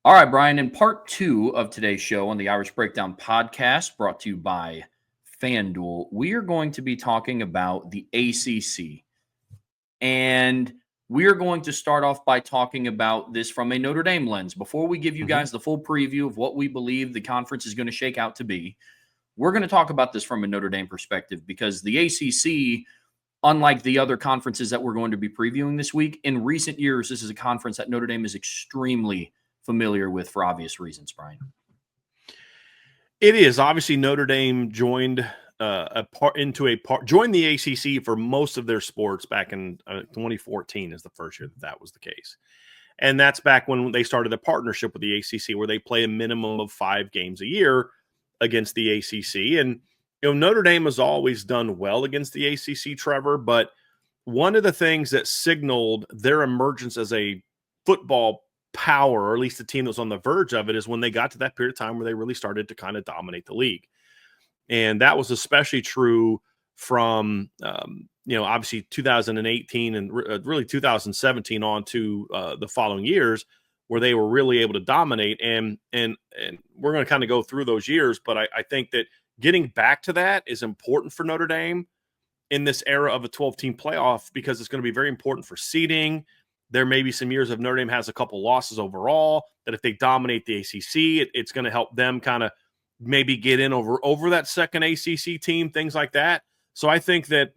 All right, Brian, in part two of today's show on the Irish Breakdown podcast, brought to you by FanDuel, we are going to be talking about the ACC. And we are going to start off by talking about this from a Notre Dame lens. Before we give you Mhm. guys the full preview of what we believe the conference is going to shake out to be, we're going to talk about this from a Notre Dame perspective because the ACC, unlike the other conferences that we're going to be previewing this week, in recent years, this is a conference that Notre Dame is extremely familiar with for obvious reasons, Brian. It is obviously Notre Dame joined joined the ACC for most of their sports back in 2014 is the first year that was the case, and that's back when they started a partnership with the ACC where they play a minimum of 5 games a year against the ACC. And Notre Dame has always done well against the ACC, Trevor, but one of the things that signaled their emergence as a football power, or at least the team that was on the verge of it, is when they got to that period of time where they really started to kind of dominate the league. And that was especially true from, obviously 2018 and really 2017 on to the following years where they were really able to dominate. And we're going to kind of go through those years, but I think that getting back to that is important for Notre Dame in this era of a 12-team playoff because it's going to be very important for seeding. There may be some years if Notre Dame has a couple losses overall that if they dominate the ACC, it's going to help them kind of maybe get in over that second ACC team, things like that. So I think that,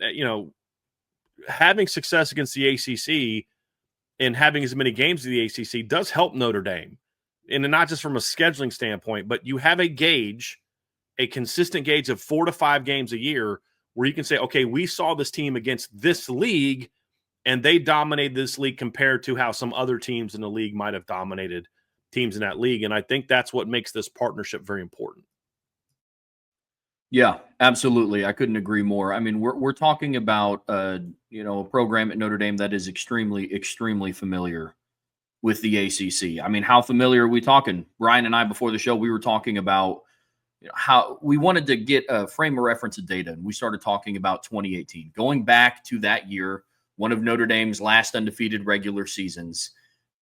having success against the ACC and having as many games of the ACC does help Notre Dame. And not just from a scheduling standpoint, but you have a consistent gauge of 4 to 5 games a year where you can say, okay, we saw this team against this league and they dominated this league compared to how some other teams in the league might have dominated teams in that league. And I think that's what makes this partnership very important. Yeah, absolutely. I couldn't agree more. I mean, we're talking about a program at Notre Dame that is extremely familiar with the ACC. I mean, how familiar are we talking? Bryan and I before the show we were talking about how we wanted to get a frame of reference of data, and we started talking about 2018, going back to that year, one of Notre Dame's last undefeated regular seasons.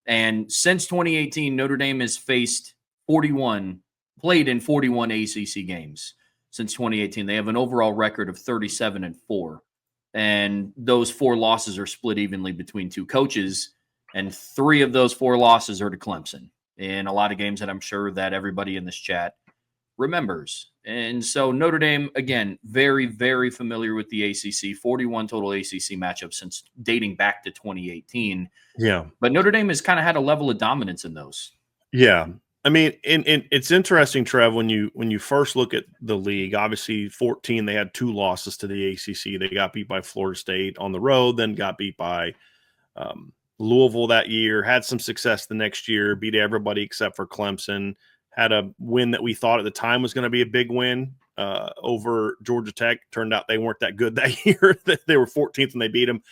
And since 2018, Notre Dame has played in 41 ACC games since 2018. They have an overall record of 37-4. And those 4 losses are split evenly between 2 coaches. And 3 of those 4 losses are to Clemson in a lot of games that I'm sure that everybody in this chat remembers. And so Notre Dame, again, very, very familiar with the ACC, 41 total ACC matchups since dating back to 2018. Yeah. But Notre Dame has kind of had a level of dominance in those. Yeah. I mean, and it's interesting, Trev, when you first look at the league, obviously 14, they had 2 losses to the ACC. They got beat by Florida State on the road, then got beat by Louisville that year, had some success the next year, beat everybody except for Clemson, had a win that we thought at the time was going to be a big win over Georgia Tech. Turned out they weren't that good that year. They were 14th and they beat them.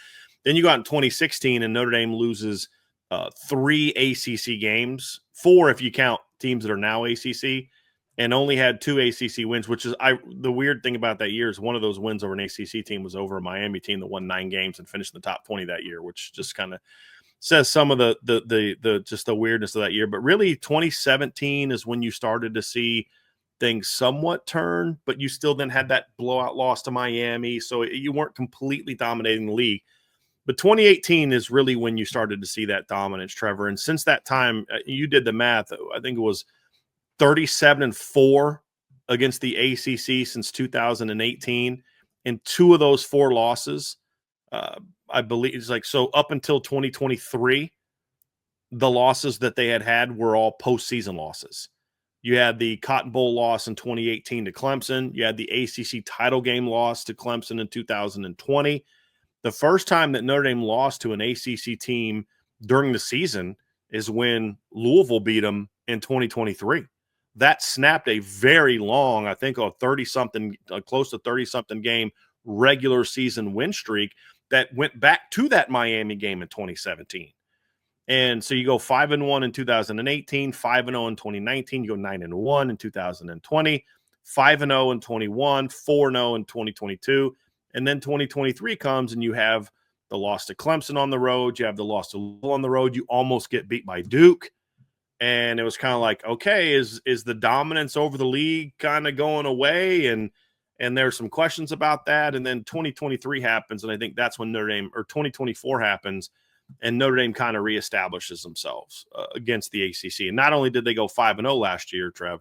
Then you got in 2016 and Notre Dame loses 3 ACC games, 4 if you count teams that are now ACC, and only had 2 ACC wins, which is the weird thing about that year is one of those wins over an ACC team was over a Miami team that won 9 games and finished in the top 20 that year, which just kind of says some of the just the weirdness of that year. But really 2017 is when you started to see things somewhat turn, but you still then had that blowout loss to Miami. So you weren't completely dominating the league. But 2018 is really when you started to see that dominance, Trevor. And since that time, you did the math. I think it was 37-4 against the ACC since 2018. And 2 of those 4 losses, I believe, it's like so up until 2023, the losses that they had were all postseason losses. You had the Cotton Bowl loss in 2018 to Clemson. You had the ACC title game loss to Clemson in 2020. The first time that Notre Dame lost to an ACC team during the season is when Louisville beat them in 2023. That snapped a very long, I think, close to 30-something game regular season win streak that went back to that Miami game in 2017. And so you go 5-1 in 2018, 5-0 in 2019, you go 9-1 in 2020, 5-0 in 21, 4-0 in 2022. And then 2023 comes and you have the loss to Clemson on the road. You have the loss to Louisville on the road. You almost get beat by Duke. And it was kind of like, okay, is the dominance over the league kind of going away? And there's some questions about that. And then 2023 happens, and I think that's when Notre Dame, or 2024 happens, and Notre Dame kind of reestablishes themselves against the ACC. And not only did they go 5-0 last year, Trev,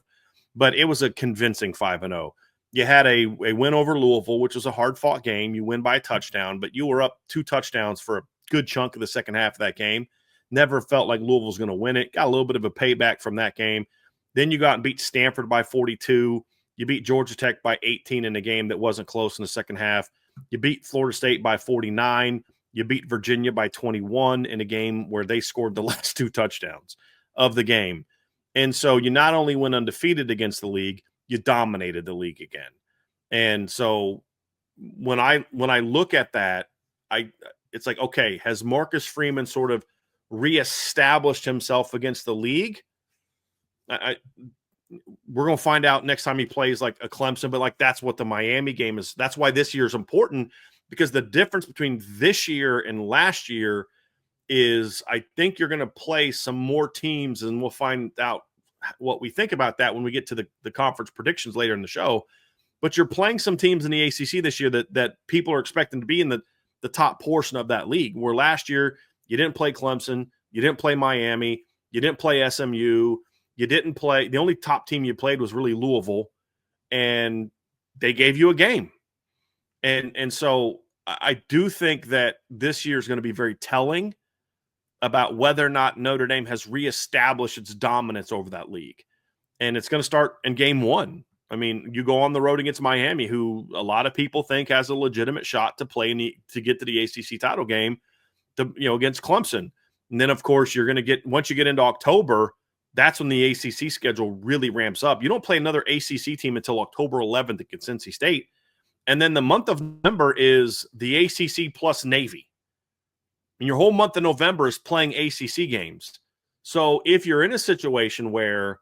but it was a convincing 5-0. You had a win over Louisville, which was a hard-fought game. You win by a touchdown, but you were up 2 touchdowns for a good chunk of the second half of that game. Never felt like Louisville was going to win it. Got a little bit of a payback from that game. Then you got and beat Stanford by 42. You beat Georgia Tech by 18 in a game that wasn't close in the second half. You beat Florida State by 49. You beat Virginia by 21 in a game where they scored the last 2 touchdowns of the game. And so you not only went undefeated against the league, you dominated the league again. And so when I look at that, it's like, okay, has Marcus Freeman sort of reestablished himself against the league? We're going to find out next time he plays like a Clemson, but like that's what the Miami game is. That's why this year is important, because the difference between this year and last year is I think you're going to play some more teams, and we'll find out what we think about that when we get to the conference predictions later in the show. But you're playing some teams in the ACC this year that people are expecting to be in the top portion of that league, where last year you didn't play Clemson, you didn't play Miami, you didn't play SMU, you didn't play – the only top team you played was really Louisville, and they gave you a game. And so I do think that this year is going to be very telling about whether or not Notre Dame has reestablished its dominance over that league. And it's going to start in game 1. I mean, you go on the road against Miami, who a lot of people think has a legitimate shot to play to get to the ACC title game, against Clemson. And then, of course, you're going to get – once you get into October, that's when the ACC schedule really ramps up. You don't play another ACC team until October 11th against NC State. And then the month of November is the ACC plus Navy. And your whole month of November is playing ACC games. So if you're in a situation where,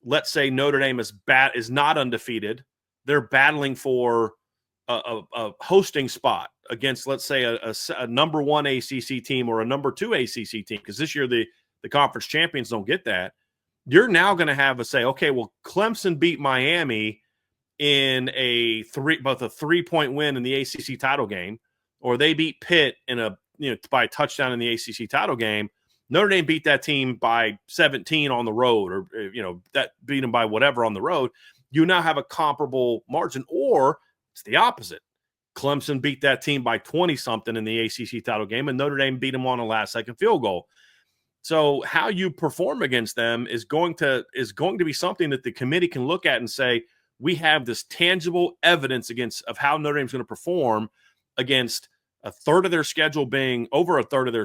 let's say Notre Dame is not undefeated, they're battling for a hosting spot against, let's say, a number 1 ACC team or a number 2 ACC team, because this year the conference champions don't get that. You're now going to have a say, okay, well, Clemson beat Miami in both a 3-point win in the ACC title game, or they beat Pitt by a touchdown in the ACC title game. Notre Dame beat that team by 17 on the road, or that beat them by whatever on the road. You now have a comparable margin, or it's the opposite. Clemson beat that team by 20-something in the ACC title game, and Notre Dame beat them on a last-second field goal. So how you perform against them is going to be something that the committee can look at and say, we have this tangible evidence of how Notre Dame's going to perform against over a third of their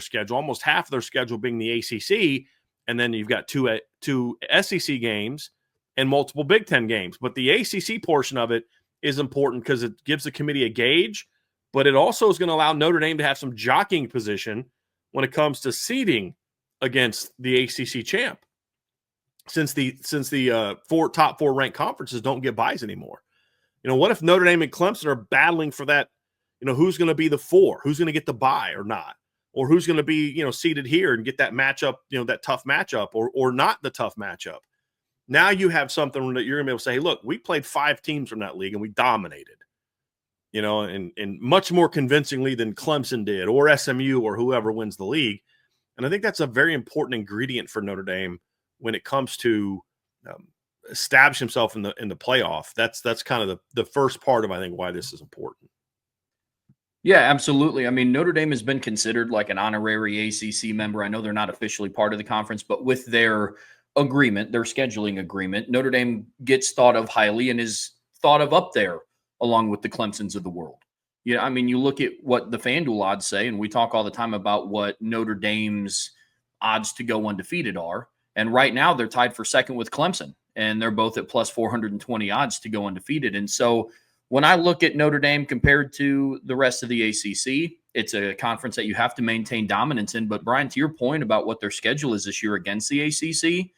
schedule, almost half of their schedule being the ACC, and then you've got two SEC games and multiple Big Ten games. But the ACC portion of it is important because it gives the committee a gauge, but it also is going to allow Notre Dame to have some jockeying position when it comes to seeding against the ACC champ, since the top 4 ranked conferences don't get buys anymore. What if Notre Dame and Clemson are battling for that? Who's going to be the 4? Who's going to get the bye or not? Or who's going to be, seated here and get that matchup, that tough matchup, or not the tough matchup? Now you have something that you're going to be able to say, hey, look, we played 5 teams from that league and we dominated, and much more convincingly than Clemson did, or SMU, or whoever wins the league. And I think that's a very important ingredient for Notre Dame when it comes to establish himself in the playoff. That's kind of the first part of, I think, why this is important. Yeah, absolutely. I mean, Notre Dame has been considered like an honorary ACC member. I know they're not officially part of the conference, but with their agreement, their scheduling agreement, Notre Dame gets thought of highly and is thought of up there along with the Clemsons of the world. I mean, you look at what the FanDuel odds say, and we talk all the time about what Notre Dame's odds to go undefeated are. And right now they're tied for second with Clemson, and they're both at plus 420 odds to go undefeated. And so when I look at Notre Dame compared to the rest of the ACC, it's a conference that you have to maintain dominance in. But Bryan, to your point about what their schedule is this year against the ACC,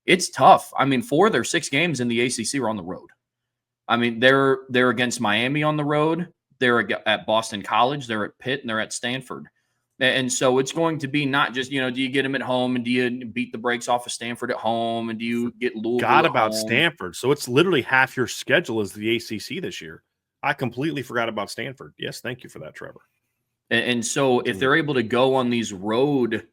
it's tough. I mean, 4 of their 6 games in the ACC are on the road. I mean, they're against Miami on the road. They're at Boston College. They're at Pitt, and they're at Stanford. And so it's going to be not just, do you get them at home and do you beat the brakes off of Stanford at home and do you get Louisville Forgot at about home? Stanford. So it's literally half your schedule is the ACC this year. I completely forgot about Stanford. Yes, thank you for that, Trevor. And so if they're able to go on these road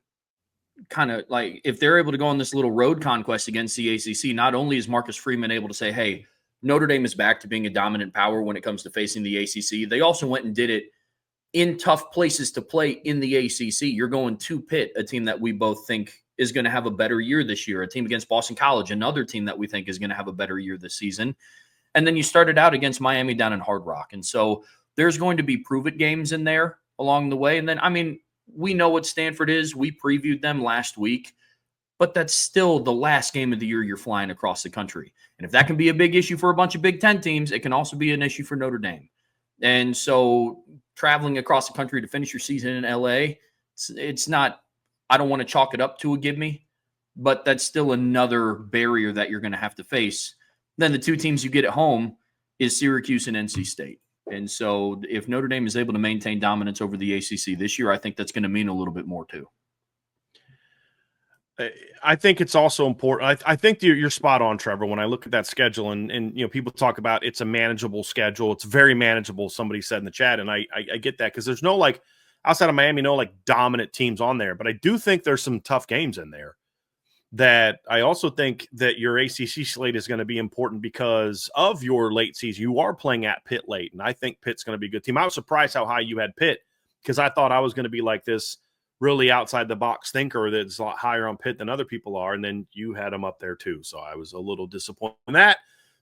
if they're able to go on this little road conquest against the ACC, not only is Marcus Freeman able to say, hey, Notre Dame is back to being a dominant power when it comes to facing the ACC, they also went and did it in tough places to play in the ACC. You're going to Pitt, a team that we both think is going to have a better year this year, a team against Boston College, another team that we think is going to have a better year this season. And then you started out against Miami down in Hard Rock. And so there's going to be prove-it games in there along the way. And then, we know what Stanford is. We previewed them last week, but that's still the last game of the year you're flying across the country. And if that can be a big issue for a bunch of Big Ten teams, it can also be an issue for Notre Dame. And so traveling across the country to finish your season in LA, it's not, I don't want to chalk it up to a give me, but that's still another barrier that you're going to have to face. Then the two teams you get at home is Syracuse and NC State. And so if Notre Dame is able to maintain dominance over the ACC this year, I think that's going to mean a little bit more too. I think it's also important. I think you're spot on, Trevor. When I look at that schedule and people talk about it's a manageable schedule. It's very manageable. Somebody said in the chat. And I get that because there's no outside of Miami, no dominant teams on there, but I do think there's some tough games in there. That I also think that your ACC slate is going to be important because of your late season. You are playing at Pitt late, and I think Pitt's going to be a good team. I was surprised how high you had Pitt because I thought I was going to be like this really outside the box thinker that's a lot higher on Pitt than other people are, and then you had them up there too. So I was a little disappointed in that,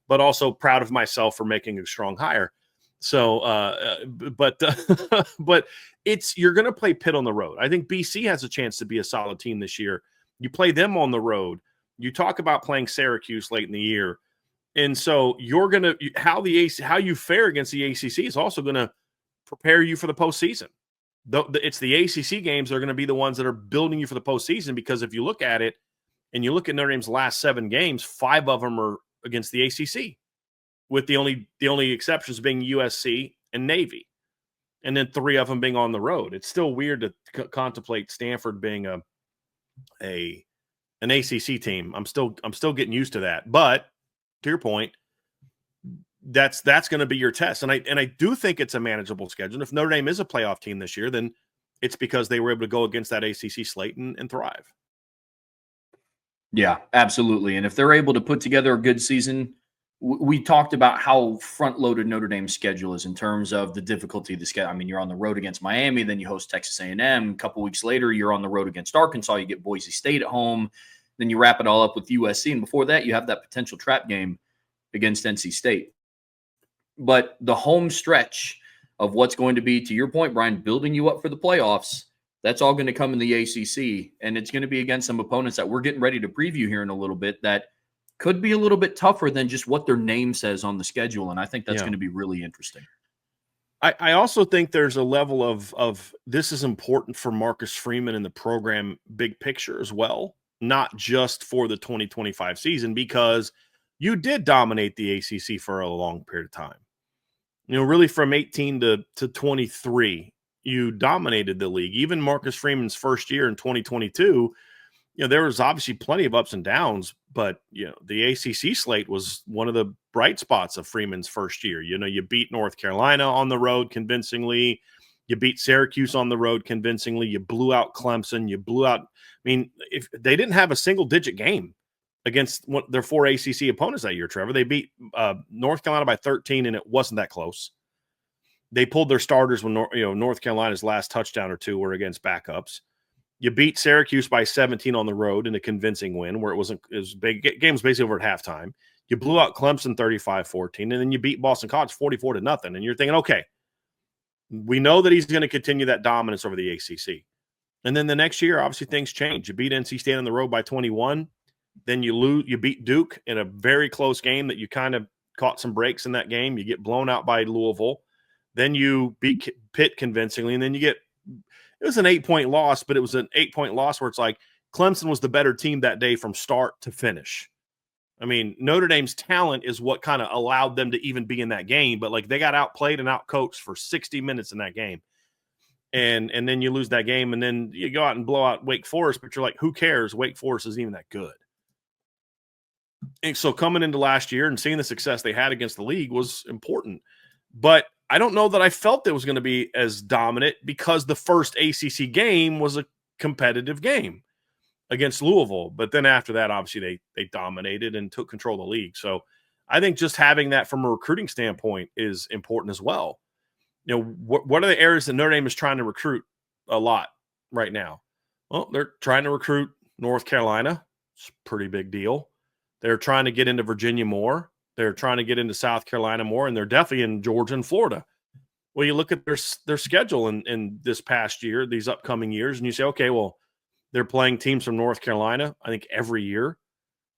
but also proud of myself for making a strong hire. So, but you're going to play Pitt on the road. I think BC has a chance to be a solid team this year. You play them on the road. You talk about playing Syracuse late in the year. And so you're going to – how you fare against the ACC is also going to prepare you for the postseason. It's the ACC games that are going to be the ones that are building you for the postseason because if you look at it and you look at Notre Dame's last 7 games, 5 of them are against the ACC, with the only exceptions being USC and Navy, and then 3 of them being on the road. It's still weird to contemplate Stanford being an ACC team. I'm still getting used to that. But to your point, that's going to be your test. And I do think it's a manageable schedule. And if Notre Dame is a playoff team this year, then it's because they were able to go against that ACC slate and thrive. Yeah, absolutely. And if they're able to put together a good season, we talked about how front-loaded Notre Dame's schedule is in terms of the difficulty of the schedule. You're on the road against Miami, then you host Texas A&M. A couple weeks later, you're on the road against Arkansas. You get Boise State at home. Then you wrap it all up with USC. And before that, you have that potential trap game against NC State. But the home stretch of what's going to be, to your point, Bryan, building you up for the playoffs, that's all going to come in the ACC. And it's going to be against some opponents that we're getting ready to preview here in a little bit that could be a little bit tougher than just what their name says on the schedule. And I think that's going to be really interesting. I also think there's a level of this is important for Marcus Freeman and the program big picture as well, not just for the 2025 season, because you did dominate the ACC for a long period of time. Really from 18 to 23, you dominated the league. Even Marcus Freeman's first year in 2022, there was obviously plenty of ups and downs, but the ACC slate was one of the bright spots of Freeman's first year. You beat North Carolina on the road convincingly. You beat Syracuse on the road convincingly. You blew out Clemson. You blew out. If they didn't have a single-digit game against their 4 ACC opponents that year, Trevor, they beat North Carolina by 13, and it wasn't that close. They pulled their starters when North Carolina's last touchdown or 2 were against backups. You beat Syracuse by 17 on the road in a convincing win where it was big. Game was basically over at halftime. You blew out Clemson 35-14, and then you beat Boston College 44-0. And you're thinking, okay, we know that he's going to continue that dominance over the ACC. And then the next year, obviously things change. You beat NC State on the road by 21. Then you beat Duke in a very close game that you kind of caught some breaks in that game. You get blown out by Louisville. Then you beat Pitt convincingly, and then you get it was an 8-point loss, but it was an 8-point loss where it's like Clemson was the better team that day from start to finish. Notre Dame's talent is what kind of allowed them to even be in that game, but they got outplayed and outcoached for 60 minutes in that game. and then you lose that game, and then you go out and blow out Wake Forest, but you're like, who cares? Wake Forest isn't even that good. And so coming into last year and seeing the success they had against the league was important. But I don't know that I felt it was going to be as dominant because the first ACC game was a competitive game against Louisville. But then after that, obviously, they dominated and took control of the league. So I think just having that from a recruiting standpoint is important as well. You know, what are the areas that Notre Dame is trying to recruit a lot right now? Well, they're trying to recruit North Carolina. It's a pretty big deal. They're trying to get into Virginia more. They're trying to get into South Carolina more, and they're definitely in Georgia and Florida. Well, you look at their schedule in this past year, these upcoming years, and you say, okay, well, they're playing teams from North Carolina, I think, every year.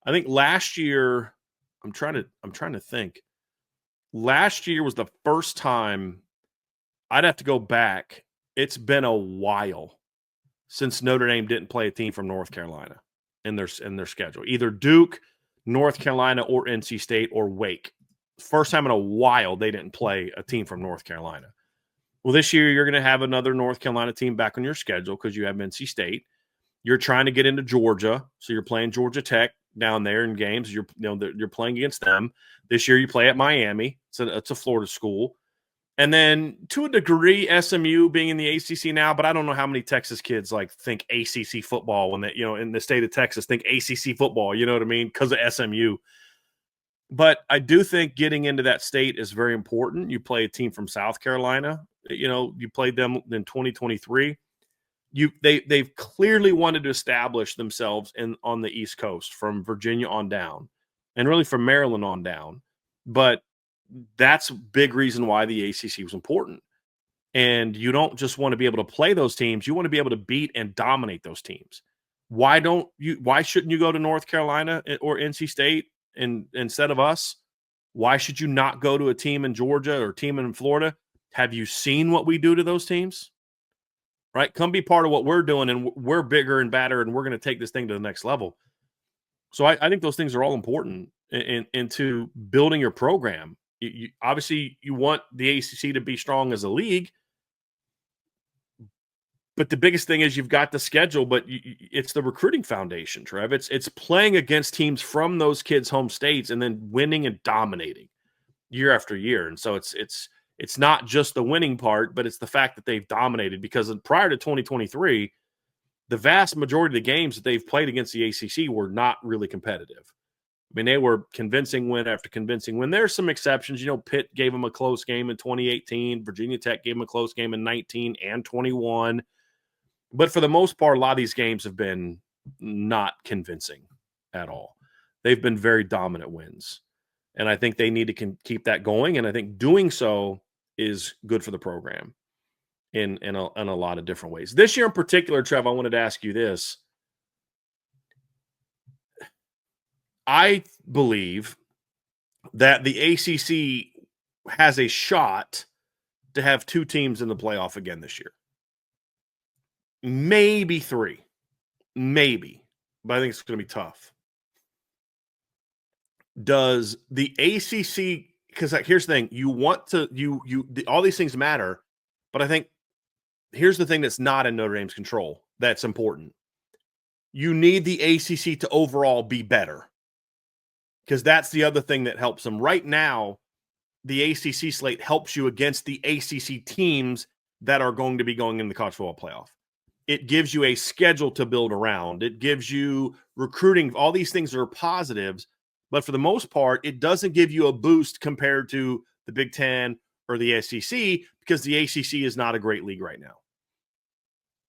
I think last year, I'm trying to think. Last year was the first time. I'd have to go back. It's been a while since Notre Dame didn't play a team from North Carolina in their schedule. Either Duke, North Carolina, or NC State, or Wake. First time in a while they didn't play a team from North Carolina. Well, this year you're going to have another North Carolina team back on your schedule because you have NC State. You're trying to get into Georgia, so you're playing Georgia Tech down there in games. You're playing against them. This year you play at Miami. It's a Florida school. And then to a degree, SMU being in the ACC now, but I don't know how many Texas kids think ACC football when they, in the state of Texas, think ACC football, you know what I mean? Because of SMU. But I do think getting into that state is very important. You play a team from South Carolina, you played them in 2023. They've clearly wanted to establish themselves on the East Coast from Virginia on down and really from Maryland on down. But that's a big reason why the ACC was important. And you don't just want to be able to play those teams. You want to be able to beat and dominate those teams. Why shouldn't you go to North Carolina or NC State instead of us? Why should you not go to a team in Georgia or a team in Florida? Have you seen what we do to those teams? Right? Come be part of what we're doing, and we're bigger and badder, and we're going to take this thing to the next level. So I think those things are all important into building your program. Obviously, you want the ACC to be strong as a league, but the biggest thing is you've got the schedule, but it's the recruiting foundation, Trev. It's playing against teams from those kids' home states and then winning and dominating year after year. And so it's not just the winning part, but it's the fact that they've dominated, because prior to 2023, the vast majority of the games that they've played against the ACC were not really competitive. I mean, they were convincing win after convincing win. There's some exceptions. Pitt gave them a close game in 2018. Virginia Tech gave them a close game in 19 and 21. But for the most part, a lot of these games have been not convincing at all. They've been very dominant wins. And I think they need to keep that going. And I think doing so is good for the program in a lot of different ways. This year in particular, Trev, I wanted to ask you this. I believe that the ACC has a shot to have two teams in the playoff again this year. Maybe three. Maybe. But I think it's going to be tough. Does the ACC, because here's the thing, you want to, all these things matter, but I think here's the thing that's not in Notre Dame's control that's important. You need the ACC to overall be better, because that's the other thing that helps them. Right now, the ACC slate helps you against the ACC teams that are going to be going in the college football playoff. It gives you a schedule to build around. It gives you recruiting. All these things are positives, but for the most part, it doesn't give you a boost compared to the Big Ten or the SEC, because the ACC is not a great league right now.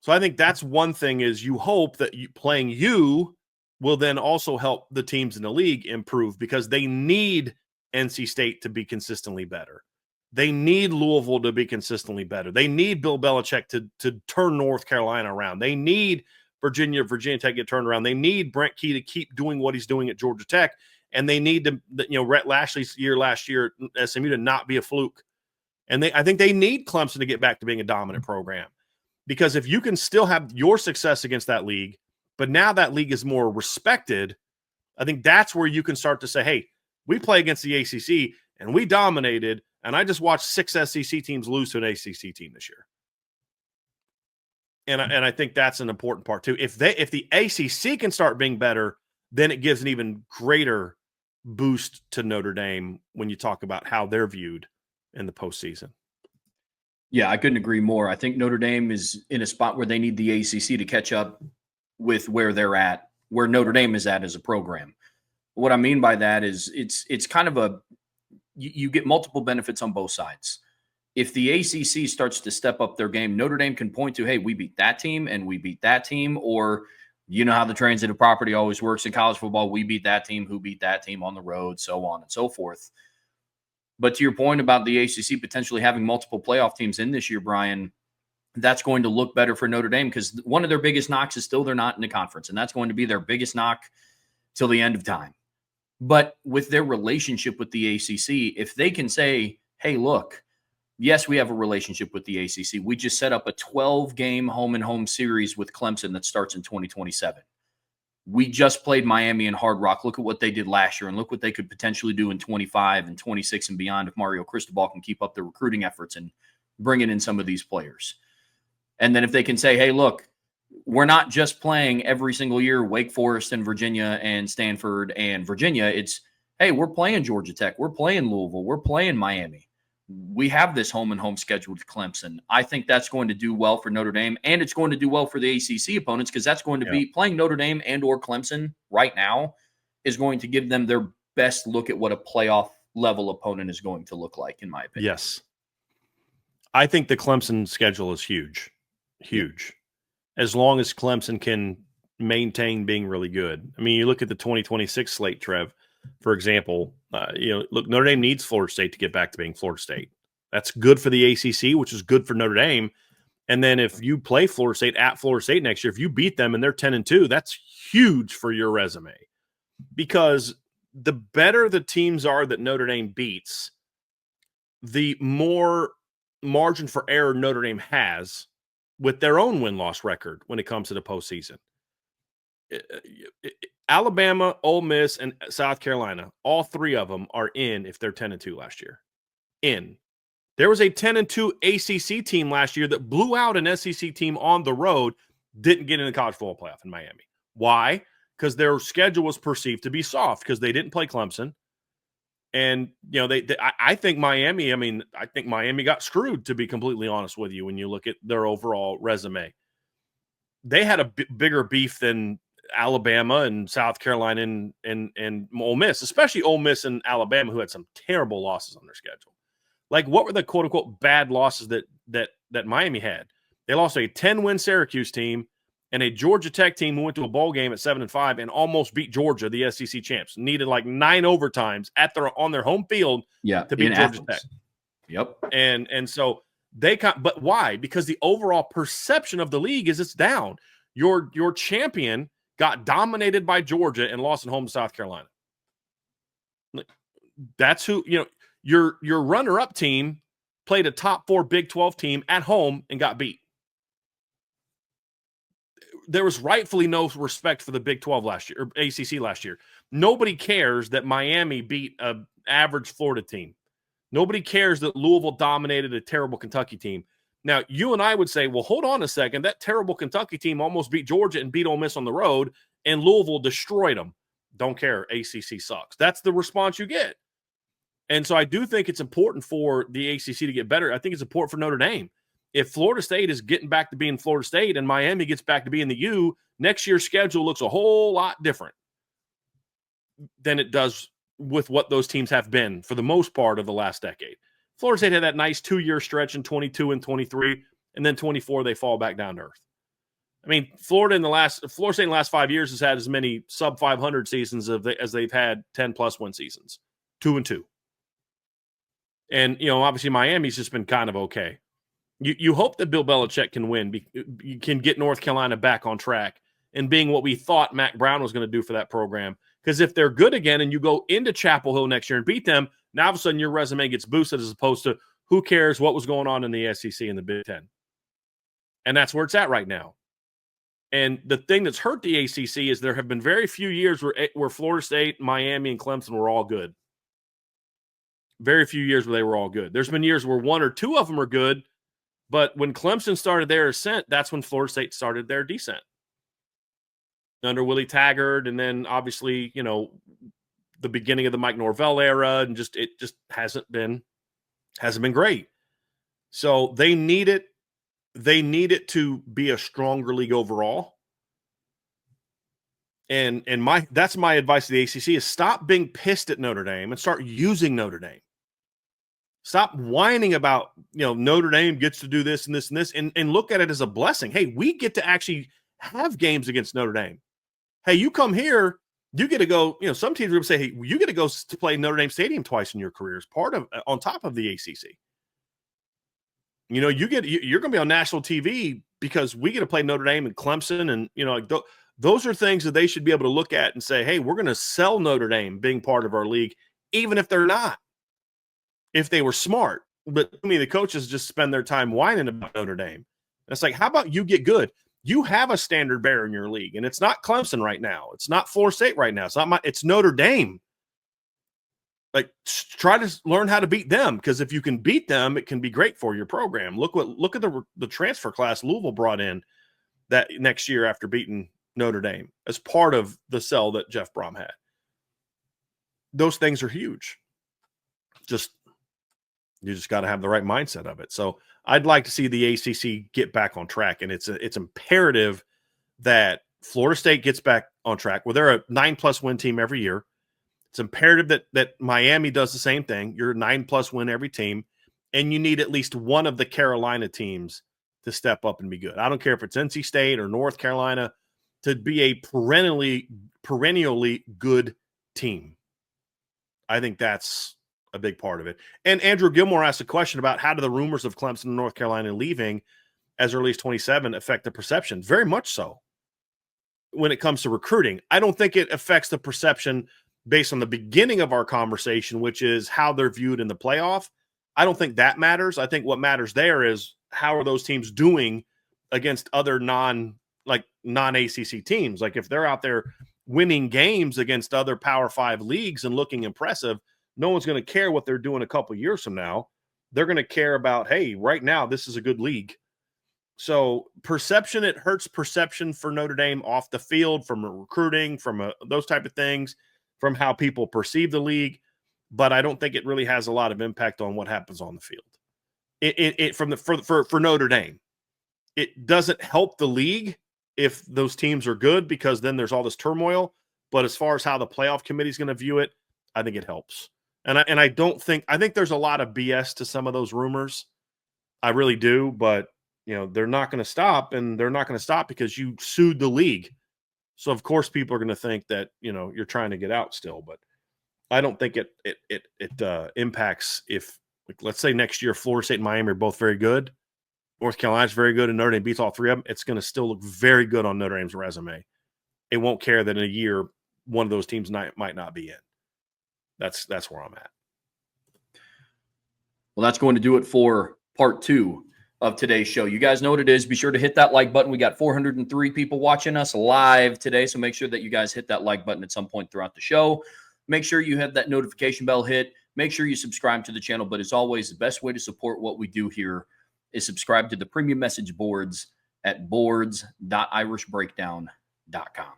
So I think that's one thing, is you hope that playing you will then also help the teams in the league improve, because they need NC State to be consistently better. They need Louisville to be consistently better. They need Bill Belichick to turn North Carolina around. They need Virginia Tech to get turned around. They need Brent Key to keep doing what he's doing at Georgia Tech. And they need to, Rhett Lashley's year last year at SMU to not be a fluke. And I think they need Clemson to get back to being a dominant program. Because if you can still have your success against that league, but now that league is more respected, I think that's where you can start to say, hey, we play against the ACC and we dominated, and I just watched 6 SEC teams lose to an ACC team this year. And I think that's an important part too. If the ACC can start being better, then it gives an even greater boost to Notre Dame when you talk about how they're viewed in the postseason. Yeah, I couldn't agree more. I think Notre Dame is in a spot where they need the ACC to catch up with where they're at, where Notre Dame is at as a program. What I mean by that is it's kind of you get multiple benefits on both sides. If the ACC starts to step up their game, Notre Dame can point to, hey, we beat that team and we beat that team, or you know how the transitive property always works in college football. We beat that team, who beat that team on the road, so on and so forth. But to your point about the ACC potentially having multiple playoff teams in this year, Bryan, that's going to look better for Notre Dame because one of their biggest knocks is still they're not in the conference, and that's going to be their biggest knock till the end of time. But with their relationship with the ACC, if they can say, hey, look, yes, we have a relationship with the ACC. We just set up a 12-game home-and-home series with Clemson that starts in 2027. We just played Miami and Hard Rock. Look at what they did last year, and look what they could potentially do in 25 and 26 and beyond if Mario Cristobal can keep up the recruiting efforts and bringing in some of these players. And then if they can say, hey, look, we're not just playing every single year Wake Forest and Virginia and Stanford and Virginia. It's, hey, we're playing Georgia Tech. We're playing Louisville. We're playing Miami. We have this home-and-home schedule with Clemson. I think that's going to do well for Notre Dame, and it's going to do well for the ACC opponents because that's going to be playing Notre Dame and or Clemson right now is going to give them their best look at what a playoff-level opponent is going to look like, in my opinion. Yes. I think the Clemson schedule is huge. Huge. As long as Clemson can maintain being really good. I mean, you look at the 2026 slate, Trev, for example, look, Notre Dame needs Florida State to get back to being Florida State. That's good for the ACC, which is good for Notre Dame. And then if you play Florida State at Florida State next year, if you beat them and they're 10-2, that's huge for your resume. Because the better the teams are that Notre Dame beats, the more margin for error Notre Dame has with their own win-loss record when it comes to the postseason. Alabama, Ole Miss, and South Carolina, all three of them are in if they're 10-2 last year. In. There was a 10-2 ACC team last year that blew out an SEC team on the road, didn't get in the college football playoff in Miami. Why? Because their schedule was perceived to be soft because they didn't play Clemson. And, I think Miami, I think Miami got screwed, to be completely honest with you, when you look at their overall resume. They had a bigger beef than Alabama and South Carolina and Ole Miss, especially Ole Miss and Alabama, who had some terrible losses on their schedule. Like, what were the quote unquote bad losses that Miami had? They lost a 10-win Syracuse team and a Georgia Tech team who went to a bowl game at 7-5 and almost beat Georgia, the SEC champs. Needed like 9 overtimes on their home field to beat Georgia Tech. Yep. And so but why? Because the overall perception of the league is it's down. Your champion got dominated by Georgia and lost at home to South Carolina. That's who, your runner-up team played a top 4 Big 12 team at home and got beat. There was rightfully no respect for the Big 12 last year, or ACC last year. Nobody cares that Miami beat an average Florida team. Nobody cares that Louisville dominated a terrible Kentucky team. Now, you and I would say, well, hold on a second. That terrible Kentucky team almost beat Georgia and beat Ole Miss on the road, and Louisville destroyed them. Don't care. ACC sucks. That's the response you get. And so I do think it's important for the ACC to get better. I think it's important for Notre Dame. If Florida State is getting back to being Florida State and Miami gets back to being the U, next year's schedule looks a whole lot different than it does with what those teams have been for the most part of the last decade. Florida State had that nice 2-year stretch in 22 and 23, and then 24 they fall back down to earth. I mean, Florida State in the last 5 years has had as many sub 500 seasons as they've had 10+ win seasons, 2-2. And obviously Miami's just been kind of okay. You hope that Bill Belichick can win, you can get North Carolina back on track and being what we thought Mac Brown was going to do for that program. Because if they're good again and you go into Chapel Hill next year and beat them, now all of a sudden your resume gets boosted as opposed to who cares what was going on in the SEC and the Big Ten. And that's where it's at right now. And the thing that's hurt the ACC is there have been very few years where Florida State, Miami, and Clemson were all good. Very few years where they were all good. There's been years where 1 or 2 of them are good, But when Clemson started their ascent, that's when Florida State started their descent under Willie Taggart, and then obviously, the beginning of the Mike Norvell era, and it just hasn't been great. So they need it. They need it to be a stronger league overall. And that's my advice to the ACC is stop being pissed at Notre Dame and start using Notre Dame. Stop whining about, Notre Dame gets to do this and this and this, and look at it as a blessing. Hey, we get to actually have games against Notre Dame. Hey, you come here, you get to go, some teams are going to say, hey, you get to go to play Notre Dame Stadium twice in your career as on top of the ACC. You're going to be on national TV because we get to play Notre Dame and Clemson. And, those are things that they should be able to look at and say, hey, we're going to sell Notre Dame being part of our league, even if they're not, if they were smart. But the coaches just spend their time whining about Notre Dame. And it's like, how about you get good? You have a standard bearer in your league, and it's not Clemson right now. It's not Florida State right now. It's Notre Dame. Like, try to learn how to beat them, because if you can beat them, it can be great for your program. Look at the transfer class Louisville brought in that next year after beating Notre Dame as part of the sell that Jeff Brom had. Those things are huge. You just got to have the right mindset of it. So I'd like to see the ACC get back on track, and it's imperative that Florida State gets back on track. Well, they're a 9+ win team every year. It's imperative that Miami does the same thing. You're a 9+ win every team, and you need at least one of the Carolina teams to step up and be good. I don't care if it's NC State or North Carolina, to be a perennially good team. I think that's a big part of it. And Andrew Gilmore asked a question about how do the rumors of Clemson and North Carolina leaving as early as 27 affect the perception? Very much so. When it comes to recruiting, I don't think it affects the perception based on the beginning of our conversation, which is how they're viewed in the playoff. I don't think that matters. I think what matters there is how are those teams doing against other non-ACC teams. Like if they're out there winning games against other Power 5 leagues and looking impressive, no one's going to care what they're doing a couple years from now. They're going to care about, hey, right now this is a good league. So perception, it hurts perception for Notre Dame off the field, from recruiting, from those type of things, from how people perceive the league. But I don't think it really has a lot of impact on what happens on the field. For Notre Dame, it doesn't help the league if those teams are good, because then there's all this turmoil. But as far as how the playoff committee is going to view it, I think it helps. And I think there's a lot of BS to some of those rumors. I really do, but they're not going to stop, and they're not going to stop because you sued the league. So of course people are going to think that, you're trying to get out still, but I don't think it impacts if, like, let's say next year Florida State and Miami are both very good, North Carolina's very good, and Notre Dame beats all three of them. It's going to still look very good on Notre Dame's resume. It won't care that in a year one of those teams might not be in. That's where I'm at. Well, that's going to do it for part 2 of today's show. You guys know what it is. Be sure to hit that like button. We got 403 people watching us live today, so make sure that you guys hit that like button at some point throughout the show. Make sure you have that notification bell hit. Make sure you subscribe to the channel. But as always, the best way to support what we do here is subscribe to the premium message boards at boards.irishbreakdown.com.